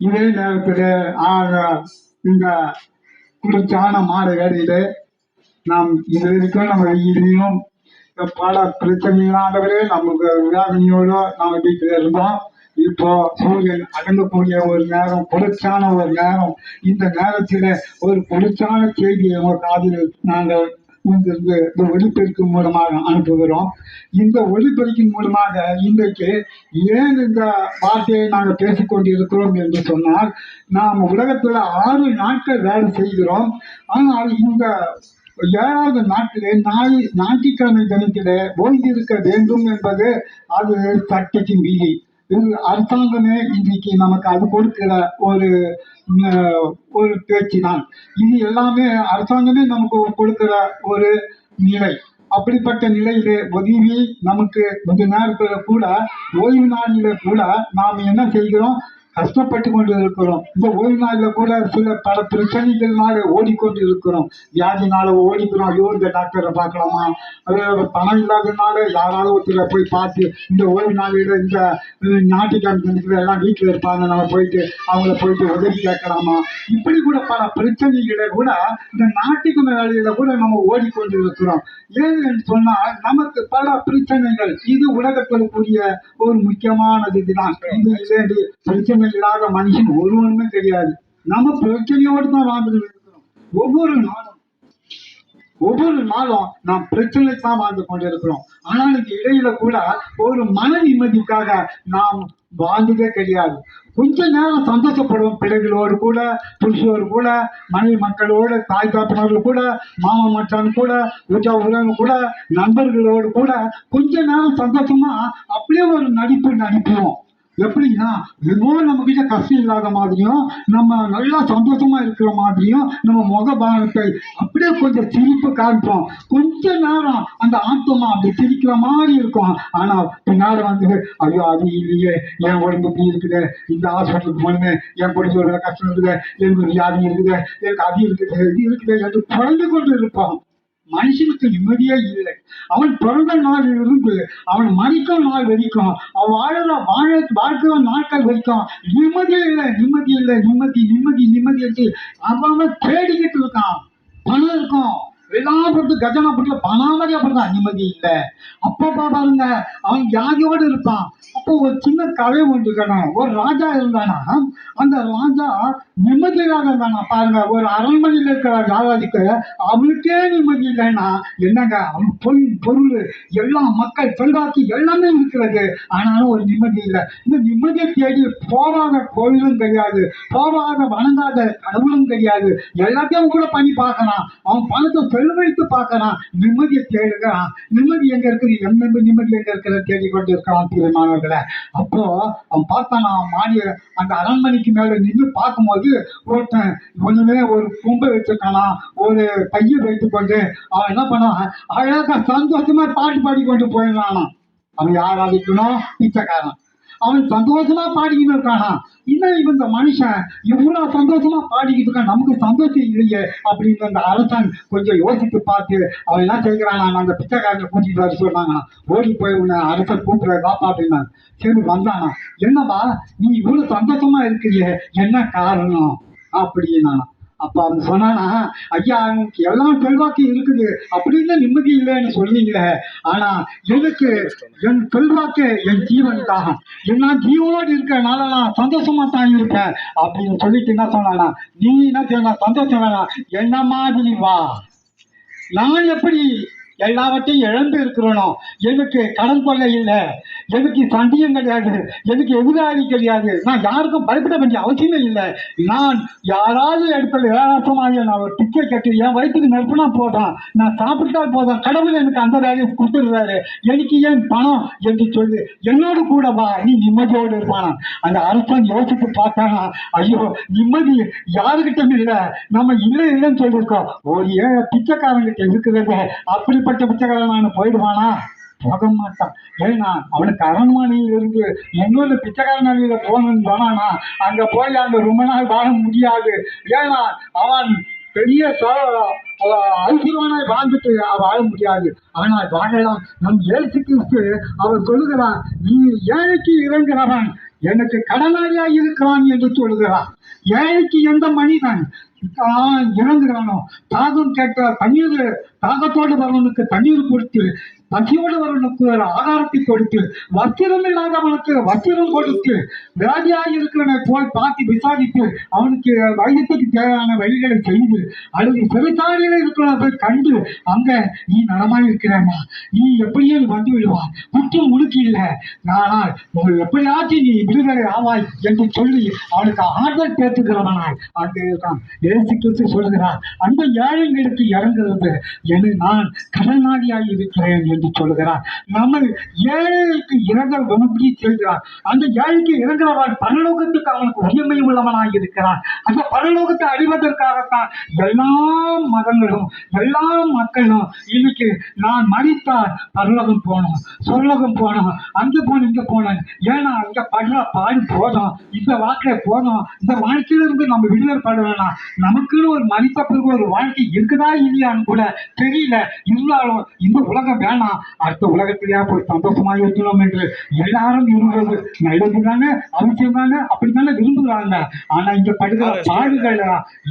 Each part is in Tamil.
இதே நேரத்தில் இந்த குளிர்ச்சியான மாலை வேலையிலே நாம் இது வரைக்கும் நம்ம வெயிலையும் பல பிரச்சனைகளாகவே நமக்கு வேதனையோடு நாம் வீட்டில் இருந்தோம். இப்போ சூரியன் அடங்கக்கூடிய ஒரு நேரம், குளிர்ச்சியான ஒரு நேரம். இந்த நேரத்தில் ஒரு குளிர்ச்சியான செய்தியை ஒரு காதில் நாங்கள் இங்கிருந்து இந்த ஒளிபெருக்கின் மூலமாக அனுப்புகிறோம். இந்த ஒளிபெருக்கின் மூலமாக இன்றைக்கு ஏன் இந்த வார்த்தையை நாங்கள் பேசிக்கொண்டு இருக்கிறோம் என்று சொன்னால், நாம் உலகத்தில் 6 நாட்கள் வேலை செய்கிறோம். ஆனால் இந்த 7வது நாட்டிலே ஞாயிற்றுக்கிழமை தினத்திலே ஓய்வு இருக்க வேண்டும் என்பது அது சட்டத்தின் விதி. அரசாங்கமே இன்றைக்கு நமக்கு அது கொடுக்கிற ஒரு பேச்சு தான். இது எல்லாமே அரசாங்கமே நமக்கு கொடுக்கிற ஒரு நிலை. அப்படிப்பட்ட நிலையிலே உதவி நமக்கு இந்த நேரத்தில் கூட ஓய்வு நாளில கூட நாம் என்ன செய்கிறோம், கஷ்டப்பட்டு கொண்டு இருக்கிறோம். இந்த ஓய்வு நாளில் கூட பல பிரச்சனைகள்னால ஓடிக்கொண்டு இருக்கிறோம். வியாதினால ஓடிக்கிறோம். ஐயோ இந்த டாக்டரை பார்க்கலாமா, அதாவது பணம் இல்லாததுனால யாராவது ஒருத்தர் போய் பார்த்து இந்த ஓய்வு நாளில் இந்த ஞாயிற்றுக்கிழமை எல்லாம் வீட்டில் இருப்பாங்க, நம்ம போயிட்டு அவங்கள போயிட்டு உதவி கேட்கலாமா, இப்படி கூட பல பிரச்சனைகளை கூட இந்த ஞாயிற்றுக்கிழமை வேலையில கூட நம்ம ஓடிக்கொண்டு இருக்கிறோம். ஏன்னு சொன்னால் நமக்கு பல பிரச்சனைகள். இது உலகத்தில் கூடிய ஒரு முக்கியமானது. இதுதான். இது பிரச்சனை இல்லாத மனுஷன் ஒருவனுமே கிடையாது. நம்ம பிரச்சனையோடு தான் வாழ்ந்துட்டு இருக்கிறோம். ஒவ்வொரு நாளும் நாம் பிரச்சனை தான் வாழ்ந்து கொண்டிருக்கிறோம். ஆனால் இது இடையில கூட ஒரு மன நிம்மதிக்காக நாம் வாழ்ந்ததே கிடையாது. கொஞ்ச நேரம் சந்தோஷப்படுவோம். பிள்ளைகளோடு கூட, புருஷோடு கூட, மனைவி மக்களோடு, தாய் தாப்பனோடு கூட, மாமா மச்சான் கூட, உறவு கூட, நண்பர்களோடு கூட கொஞ்ச நேரம் சந்தோஷமா அப்படியே ஒரு நடிப்புவோம். எப்படின்னா, ஏதோ நம்ம கிட்ட கஷ்டம் இல்லாத மாதிரியும், நம்ம நல்லா சந்தோஷமா இருக்கிற மாதிரியும் நம்ம முகபாவத்தை அப்படியே கொஞ்சம் சிரிப்பு காமிப்போம். கொஞ்ச நேரம் அந்த ஆத்மா அப்படி சிரிக்கிற மாதிரி இருக்கும். ஆனா பின்னால ஐயோ அது இல்லையே, என் உடம்பு இப்படி இருக்குது, இந்த ஹாஸ்பிட்டலுக்கு போனேன், என் பிடிச்ச கஷ்டம் இருக்குது, எனக்கு வியாதி இருக்குது, எனக்கு அது இருக்குது, இது இருக்குது என்று குறைந்து கொண்டு இருப்போம். மனுஷனுக்கு நிம்மதியே இல்லை. அவன் பிறந்த நாள் இருந்து அவன் மறிக்கும் நாள் வரைக்கும், அவன் வாழ்க்கிற நாட்கள் வரைக்கும் நிம்மதியே இல்லை. நிம்மதி என்று அவன் தேடிக்கிட்டு இருக்கான். பணம் இருக்கும், எல்லாம் போட்டு கஜனா போட்டு பணாமதியா போட்டான், நிம்மதி இல்லை. அப்பா பாருங்க, அவன் வியாதியோடு இருப்பான். அப்போ ஒரு சின்ன கதை ஒன்று இருக்கணும். ஒரு ராஜா இருந்தானா, அந்த ராஜா நிம்மதியாக இருந்தானா பாருங்க. ஒரு அரண்மனையில் இருக்கிற ராஜாவுக்கு அவனுக்கே நிம்மதி இல்லைன்னா என்னங்க, அவன் பொருள் எல்லாம் மக்கள் செல்வாக்கு எல்லாமே இருக்கிறது, ஆனாலும் ஒரு நிம்மதி இல்லை. இந்த நிம்மதியை தேடி போகாத கோயிலும் கிடையாது, போகாத வணங்காத கடவுளும் கிடையாது. எல்லாத்தையும் கூட பண்ணி பார்க்கறான். அவன் பணத்தை செலவழித்து பார்க்கறான், நிம்மதியை தேடுகிறான். நிம்மதி எங்க இருக்குது, நிம்மதி எங்க இருக்கிற தேடிக்கொண்டு இருக்கிறான் தீர்மானவர்களை. அப்போ அவன் பார்த்தானா, மாடிய அந்த அரண்மனைக்கு மேல நின்று பார்க்கும்போது ஒருத்தன் ஒண்ணுமே ஒரு கும்பை வச்சிருக்கானா, ஒரு கையை வைத்துக் கொண்டு அவன் என்ன பண்ணான், அழகா சந்தோஷமா பாட்டு பாடிக்கொண்டு போயிடறானா. அவன் யாராதிக்கணும், பிச்சைக்காரன். அவன் சந்தோஷமா பாடிக்கிட்டு இருக்கானா. இன்னும் இந்த மனுஷன் இவ்வளவு சந்தோஷமா பாடிக்கிட்டு இருக்கான், நமக்கு சந்தோஷம் இல்லையே அப்படின்னு அந்த அரசன் கொஞ்சம் யோசித்து பார்த்து அவன் என்ன செய்கிறானா, அந்த பிச்சைக்காரனை கூட்டிட்டு வர சொன்னாங்க. ஓடி போய் உன்னை அரசன் கூப்பிடுற பாப்பா அப்படின்னா. சரி வந்தானா, என்னப்பா நீ இவ்வளவு சந்தோஷமா இருக்கிறியே, என்ன காரணம் அப்படின்னா. அப்ப அவன் சொன்னானா, ஐயா எனக்கு எல்லாம் செல்வாக்கு இருக்குது அப்படின்னு நிம்மதி இல்லைன்னு சொன்னீங்களே, ஆனா எனக்கு என் செல்வாக்கு என் ஜீவன் தான், நான் ஜீவனோடு இருக்கிறனால நான் சந்தோஷமா தான் இருப்பேன் அப்படின்னு சொல்லிட்டு என்ன சொன்னானா, நீ என்ன செய்யணும், சந்தோஷம் வேணாம், என்ன மாதிரி வா. நான் எப்படி எல்லாவற்றையும் இழந்து இருக்கிறோனோ, எனக்கு கடன் கொள்ளை இல்லை, எனக்கு சண்டையும் கிடையாது, எனக்கு எதிராளி கிடையாது, நான் யாருக்கும் பயப்பட வேண்டிய அவசியமே இல்லை. நான் யாராவது இடத்துல ஏராசமாக நான் ஒரு பிச்சை கட்டி என் வயிற்றுக்கு நெருப்புனா போதும், நான் சாப்பிட்டால் போதும், கடவுள் எனக்கு அந்த வேலையை கொடுத்துருவாரு, எனக்கு ஏன் பணம் என்று சொல்லி என்னோடு கூட வா, நீ நிம்மதியோடு இருப்பானா. அந்த அரசன் யோசித்து பார்த்தானா, ஐயோ நிம்மதி யாருக்கிட்டும் இல்லை, நம்ம இல்லைன்னு சொல்லியிருக்கோம், ஒரு பிச்சைக்காரங்கிட்ட இருக்கிறது. அப்படிப்பட்ட பிச்சைக்காரன் போயிடுவானா, போக மாட்டான். ஏன்னா அவனுக்கு அரண்மனையில் இருந்து இன்னொரு பிச்சைக்காரனில போகணும்னு சொன்னானா, அங்க போய் அங்க ரொம்ப நாள் வாழ முடியாது. ஏன்னா அவன் பெரிய ஐஸ்வர்யனாய் வாழ்ந்துட்டு வாழ முடியாது. ஆனால் வாழலாம். நம் இயேசு கிறிஸ்து அவர் சொல்லுகிறான், நீ ஏழைக்கு இறங்குறவன் எனக்கு கடனாளியாய் இருக்கிறான் என்று சொல்கிறார். ஏழைக்கு எந்த மனிதன் இறங்குறானோ, தாகம் கேட்ட தண்ணீர், தாகத்தோடு வரவனுக்கு தண்ணீர் கொடுத்து, பசியோடு வரவனுக்கு ஒரு ஆகாரத்தை கொடுத்து, வஸ்திரம் இல்லாதவனுக்கு வஸ்திரம் கொடுத்து, வியாதியாக இருக்கிறவனை போய் பார்த்து விசாரித்து அவனுக்கு வைத்தியத்துக்கு தேவையான வழிகளை செய்து, அல்லது சிறைச்சாலையில் இருக்கிறவனை போய் கண்டு, அங்க நீ நலமாய் இருக்கிறானா, நீ எப்படியே வந்து விடுவாய், குற்றம் உனக்கு இல்லை, ஆனால் எப்படியாச்சும் நீ விடுதலை ஆவாய் என்று சொல்லி அவனுக்கு ஆறுதல் பேசுகிறவனாய் அங்கே இருக்கான். இயேசு கிறிஸ்து சொல்கிறார், அந்த ஏழைகளுக்கு இறங்குறது நான் கடனாளியாய் இருக்கிறேன் என்று சொல்கிறார். நம்ம ஏழைக்கு இறங்க விரும்பி செல்கிறார். அந்த ஏழைக்கு இறங்குறவன் பரலோகத்துக்கு அவனுக்கு உரிமை உள்ளவனாய் இருக்கிறான். அந்த பரலோகத்தை அடைவதற்காகத்தான் எல்லா மதங்களும் எல்லா மக்களும் இன்னைக்கு நான் மறித்தால் பரலோகம் போனோம், சொர்லோகம் போனோம், அங்க போன இங்க போனேன், ஏன்னா இங்க படுற பாடு போதும், இந்த வாழ்க்கை போதும், இந்த வாழ்க்கையிலிருந்து நம்ம விடுதலை பட வேணாம், நமக்குன்னு ஒரு மறித்த பிறகு ஒரு வாழ்க்கை இருக்குதா இல்லையான்னு கூட தெரியல, இருந்தாலும் இந்த உலகம் வேணாம், அடுத்த உலகத்திலேயே போய் சந்தோஷமா இருக்கணும் என்று எல்லாரும் விரும்புவது நல்லதுதானே, அவசியம் தானே, அப்படித்தானே விரும்புகிறாங்க. ஆனா இங்க படுகிற பாடுகள்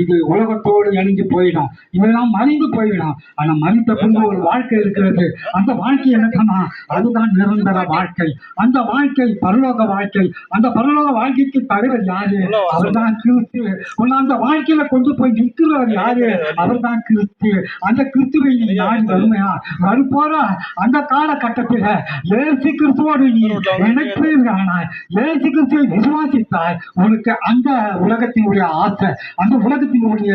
இது உலகத்தோடு இணைஞ்சு போயிடும், இதெல்லாம் மறைந்து போயிடும். ஆனா மறித்த பிறகு ஒரு வாழ்க்கை இருக்கிறது. அந்த வாழ்க்கை என்னன்னா அதுதான் நிரந்தர வாழ்க்கை. அந்த வாழ்க்கை பரலோக வாழ்க்கை. அந்த பரலோக வாழ்க்கைக்கு தலைவர் யாரு? அவர்தான் கிறிஸ்து. அந்த வாழ்க்கையில கொண்டு போய் நிற்கிறவர் யாரு? அவர்தான் கிறிஸ்து. அந்த கிறிஸ்துவை நீ நாடி வறுமையா வரப்போற அந்த காலகட்டத்தில் இயேசு கிறிஸ்துவோடு நீ இணைப்பினாய், இயேசு கிறிஸ்துவை விசுவாசித்தாய், உனக்கு அந்த உலகத்தினுடைய ஆசை, அந்த உலகத்தினுடைய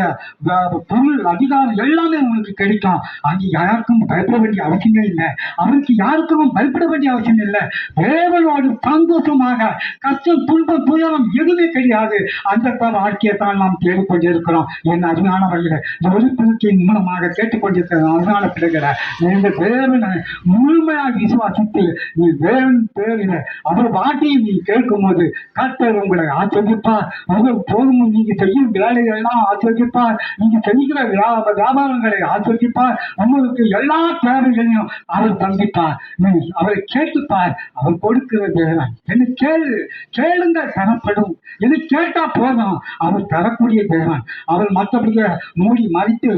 பொருள், அதிகாரம் எல்லாமே உனக்கு கிடைக்கும். அங்கே யாருக்கும் பயப்பட வேண்டிய அவசியமே இல்லை. அவருக்கு யாருக்கும் பயப்பட வேண்டிய அவசியம் இல்லை. தேவனோடு சந்தோஷமாக கஷ்டம், துன்பம், துயரம் எதுவுமே கிடையாது. அந்த வாழ்க்கையை தான் நாம் தேடிக்கொண்டிருக்கிறோம். என் அருமையான வழியில ஒளிபெருக்கின் மூலமாக கேட்டுக்கொண்டிருக்கிற அருமையான பிள்ளைகளை, நீங்கள் தேவனை முழுமையாக விசுவாசித்து நீ தேவன் பேரில அவர் வார்த்தையை நீ கேட்கும் போது கர்த்தர் உங்களை ஆச்சரிப்பார். உங்கள் போதும் நீங்க செய்யும் வேலையெல்லாம் ஆச்சரிப்பார். நீங்க செய்கிற வியாபாரங்களை ஆச்சரிப்பார். உங்களுக்கு எல்லா தேவைகளையும் அவர் சந்திப்பார். நீ அவரை கேட்டுப்பார். அவர் கொடுக்கிற தேவன். என்ன கேளுங்க தரப்படும். என்னை கேட்டா போதும். அவர் தரக்கூடிய தேவன். அவர் மற்றபடிய மூடி மறித்து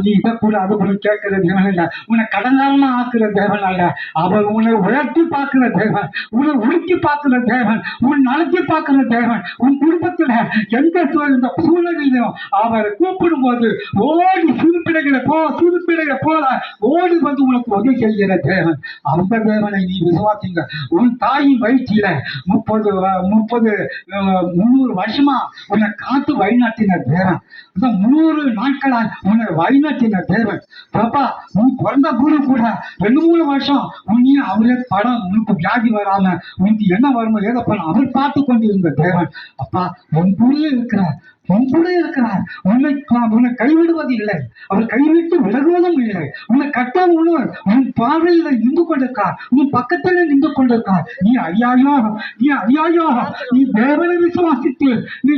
நீ இதை கூட அது கூட கேட்கிற தேவன் இல்லை. உன்னை கடனாளனா ஆக்குற தேவன் அல்ல. அவர் உன்னை உயர்த்தி பார்க்கிற தேவன், உன்னை உருக்கி பார்க்கிற தேவன், உன் நலத்தி பார்க்கிற தேவன். உன் குடும்பத்துல எந்த சூழ்நிலையிலும் அவர் கூப்பிடும் போது ஓடி சிறுப்பிடைகளை போல ஓடி வந்து உனக்கு உதவி செய்கிற தேவன். அந்த தேவனை நீ விசுவாசிங்க. உன் தாயின் வயிற்றில 300 வருஷமா உன்னை காத்து வழிநாட்டின தேவன். 300 நாட்களால் உன்னை வழிநாட்டின தேவன். பாப்பா, உன் பிறந்த குரு கூட 2-3 வருஷம் உன்னையே அவரே படம், உனக்கு வியாதி வராம உனக்கு என்ன வருமோ ஏதோ பண்ண அவர் பார்த்து கொண்டு இருந்த தேவன். அப்பா, உன் கூடயே இருக்கிறார், உன்னை கைவிடுவது இல்லை, அவர் கைவிட்டு விலகுவதும் இல்லை. உன்னை கட்டவும் உன் பார்வையில நின்று கொண்டிருக்கார், உன் பக்கத்துல நின்று கொண்டிருக்கார். நீ அறியாயோ நீ தேவனை விசுவாசித்து நீ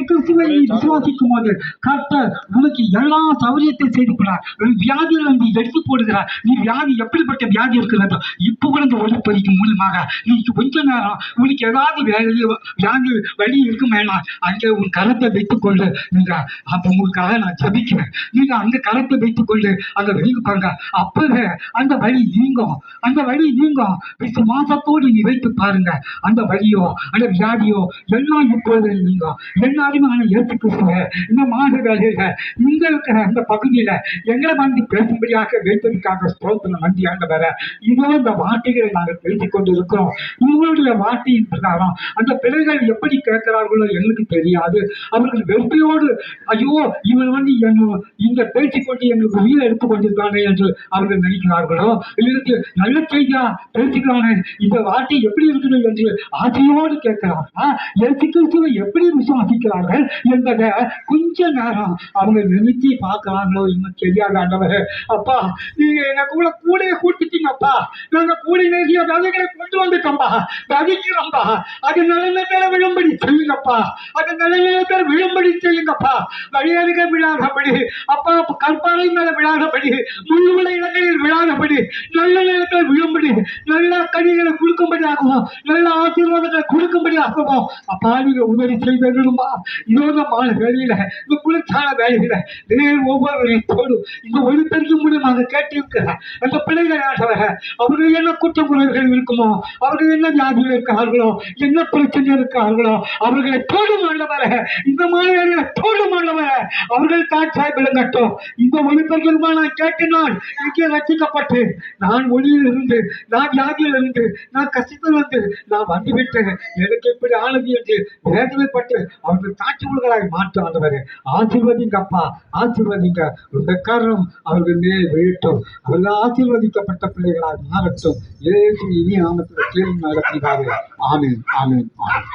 கிறிஸ்துவை நீ விசுவாசிக்கும் போது கர்த்தர் உனக்கு எல்லா சௌரியத்தை செய்து கொள்ளார். வியாதிகளை நீ எடுத்து போடுகிறார். நீ வியாதி எப்படிப்பட்ட வியாதி இருக்கிறதோ இப்போ கூட இந்த ஒளிப்பதிக்கு மூலமாக நீ கொஞ்ச நேரம் உனக்கு ஏதாவது வியாதி வழி இருக்கும் வேணாம், அங்கே உன் கரத்தை வைத்துக் கொண்டு நீங்க அப்ப உங்களுக்காக நான் ஜபிக்கிறேன். நீங்க அந்த கரத்தை வைத்துக் கொண்டு அங்க வெளியே பாருங்க. அப்பவே அந்த வழி நீங்கும். விசுவாசத்தோடு நீ வைத்து பாருங்க. அந்த வழியோ அந்த வியாதியோ எல்லாம் இப்போது நீங்கும். எல்லாருமே ஏற்று கிறிஸ்துவ இந்த மாத வேலையில இங்க இருக்கிற அந்த பகுதியில எங்களை வந்து பேசும்படியாக வைப்பதற்காக ஸ்தோத்திரம் நன்றி ஆண்டவரே. இதோ இந்த வார்த்தைகளை நாங்கள் பேசிக் கொண்டு இருக்கிறோம். இவங்களுடைய வார்த்தையின் பிரகாரம் அந்த பிள்ளைகள் எப்படி கேட்கிறார்களோ எங்களுக்கு தெரியாது. அவர்கள் வெற்றியோடு ஐயோ இவன் வந்து இந்த பேசிக்கொண்டு எங்களுக்கு உயிரை எடுத்துக் கொண்டிருக்கானே என்று அவர்கள் நினைக்கிறார்களோ, இல்லைக்கு நல்ல செய்தியா பேசுகிறானே, இந்த வார்த்தை எப்படி இருக்குது என்று ஆசையோடு கேட்கிறார்களா, கிறிஸ்துவை எப்படி விசுவாசிக்கிறார்கள் என்பதை கொஞ்ச நேரம் அவங்க நினைச்சு பார்க்கிறாங்களோ இன்னும் தெரியாத ஆண்டவரே. அப்பா, நீங்க எங்க கூட கூட்டிட்டீங்கப்பா, நாங்க கூடி நிறைய விதைகளை கொண்டு வந்துட்டோம்பா, விதைக்கிறோம்பா, அது நல்ல நேரம் விழும்படி செய்யுங்கப்பா, அது நல்ல நேரத்தில் விழும் விழும்படி செய்யுங்கப்பா. வழியருக விழாதபடி அப்பா, கற்பாறை மேல விழாதபடி, முள்ளுள்ள இடங்களில் விழாதபடி, நல்ல நேரத்தில் விழும்படி, நல்ல கனிகளை கொடுக்கும்படி ஆகுவோம், நல்ல ஆசீர்வாதங்களை கொடுக்கும்படி ஆகுவோம். அப்பா நீங்க உதவி செய்திருமா? இந்த மாலை வேலையில, இந்த குளிர்ச்சான வேலையில ஒவ்வொருவரையும் இந்த ஒளிபெருக்கு மூலமாக கேட்டிருக்கிற அந்த பிள்ளைகள் ஆண்டவர, அவர்கள் என்ன குற்றங்குறைகள் இருக்குமோ, அவர்கள் என்ன வியாதிகள் இருக்கிறார்களோ, என்ன பிரச்சனை இருக்கிறார்களோ, அவர்களை தோடும் ஆண்டவர, இந்த மாலை வேலையில தோடும் ஆண்டவர, அவர்கள் காட்சாய் விளங்கட்டும். இந்த ஒளிபெருமா நான் கேட்டினால் இங்கே ரசிக்கப்பட்டு நான் ஒளியில் இருந்து, நான் வியாதியில் இருந்து, நான் கஷ்டத்தில் இருந்து நான் வந்துவிட்டேன், எனக்கு எப்படி ஆனது என்று வேதனைப்பட்டு அவர்கள் சாட்சிகளாய் மாற்ற ஆண்டவரே ஆசீர்வதிங்க அப்பா, ஆசீர்வதிங்க. இந்த காரணம் அவர்கள் மேல் விழட்டும், அவர்கள் ஆசீர்வதிக்கப்பட்ட பிள்ளைகளாய் மாறட்டும். இயேசு இனி நாமத்தில் கேள்வி நடக்கிறார்கள். ஆமென், ஆமென், ஆமென்.